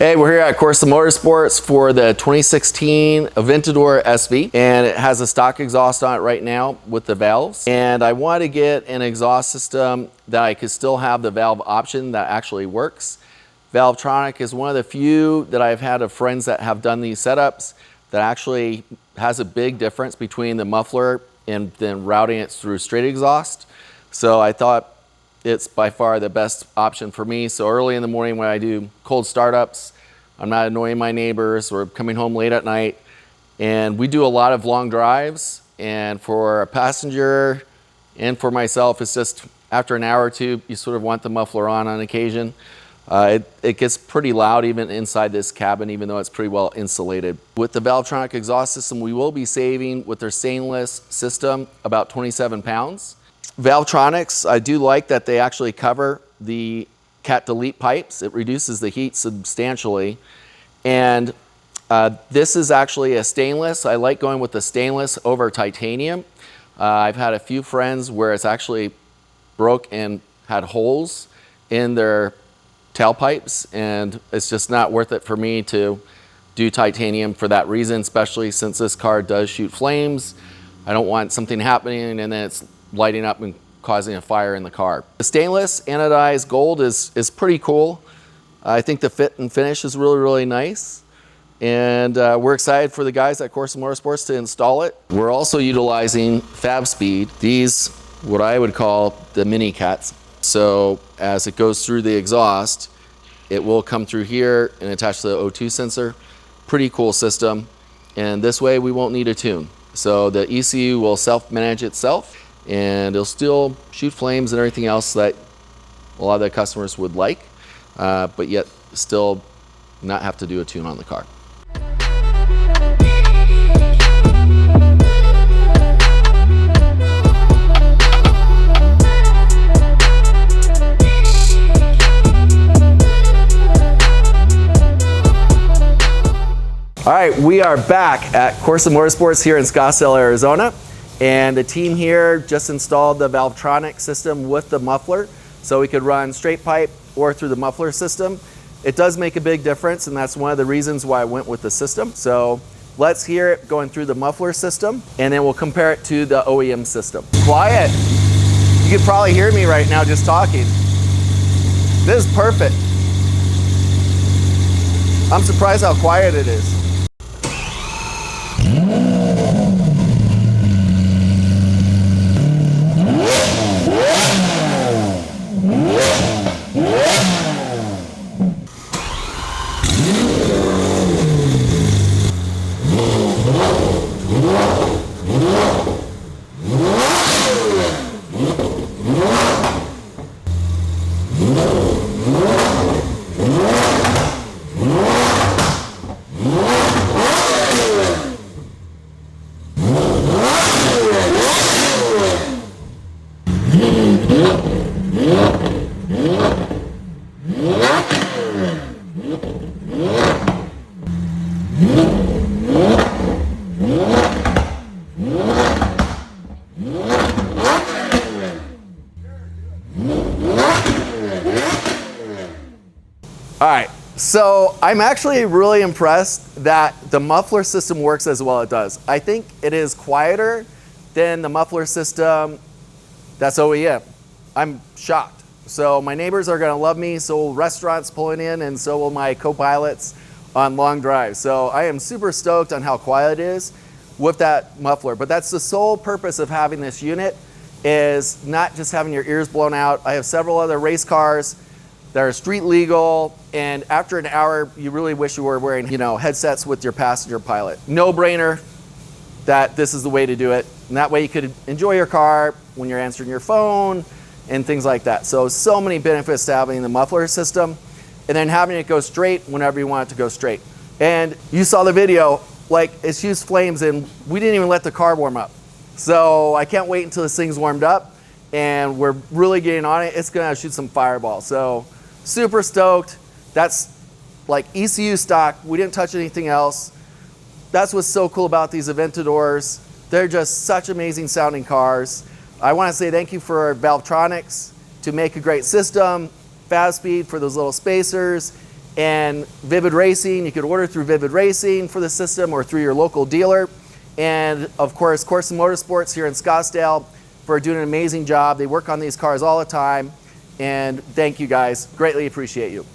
Hey, we're here at Corsa Motorsports for the 2016 Aventador SV, and it has a stock exhaust on it right now with the valves. And I want to get an exhaust system that I could still have the valve option that actually works. Valvetronic is one of the few that I've had of friends that have done these setups that actually has a big difference between the muffler and then routing it through straight exhaust. So I thought it's by far the best option for me. So early in the morning when I do cold startups, I'm not annoying my neighbors. We're coming home late at night, and we do a lot of long drives. And for a passenger and for myself, it's just after an hour or two, you sort of want the muffler on occasion. It gets pretty loud even inside this cabin, even though it's pretty well insulated. With the Valvetronic exhaust system, we will be saving with their stainless system about 27 pounds. Valvetronics, I do like that they actually cover the cat delete pipes. It reduces the heat substantially. And this is actually a stainless. I like going with the stainless over titanium. I've had a few friends where it's actually broke and had holes in their tailpipes, and it's just not worth it for me to do titanium for that reason, especially since this car does shoot flames. I don't want something happening and then it's lighting up and causing a fire in the car. The stainless anodized gold is pretty cool. I think the fit and finish is really, really nice. And we're excited for the guys at Corsa Motorsports to install it. We're also utilizing Fab Speed, these, what I would call the mini cats. So as it goes through the exhaust, it will come through here and attach to the O2 sensor. Pretty cool system. And this way we won't need a tune. So the ECU will self-manage itself, and it'll still shoot flames and everything else that a lot of the customers would like, but yet still not have to do a tune on the car. All right, we are back at Corsa Motorsports here in Scottsdale, Arizona. And the team here just installed the Valvetronic system with the muffler, so we could run straight pipe or through the muffler system. It does make a big difference, and that's one of the reasons why I went with the system. So let's hear it going through the muffler system, and then we'll compare it to the OEM system. Quiet. You can probably hear me right now just talking. This is perfect. I'm surprised how quiet it is. All right, so I'm actually really impressed that the muffler system works as well as it does. I think it is quieter than the muffler system that's OEM. I'm shocked. So my neighbors are gonna love me, so will restaurants pulling in, and so will my co-pilots on long drives. So I am super stoked on how quiet it is with that muffler. But that's the sole purpose of having this unit, is not just having your ears blown out. I have several other race cars that are street legal, and after an hour, you really wish you were wearing, headsets with your passenger pilot. No brainer that this is the way to do it. And that way you could enjoy your car when you're answering your phone and things like that. So many benefits to having the muffler system, and then having it go straight whenever you want it to go straight. And you saw the video, like it shoots flames, and we didn't even let the car warm up. So I can't wait until this thing's warmed up and we're really getting on it. It's gonna shoot some fireballs. So super stoked. That's like ECU stock. We didn't touch anything else. That's what's so cool about these Aventadors. They're just such amazing sounding cars. I want to say thank you for Valvetronics to make a great system, Fab Speed for those little spacers, And Vivid Racing, you could order through Vivid Racing for the system or through your local dealer. And of course, Corsa Motorsports here in Scottsdale for doing an amazing job. They work on these cars all the time. And thank you guys, greatly appreciate you.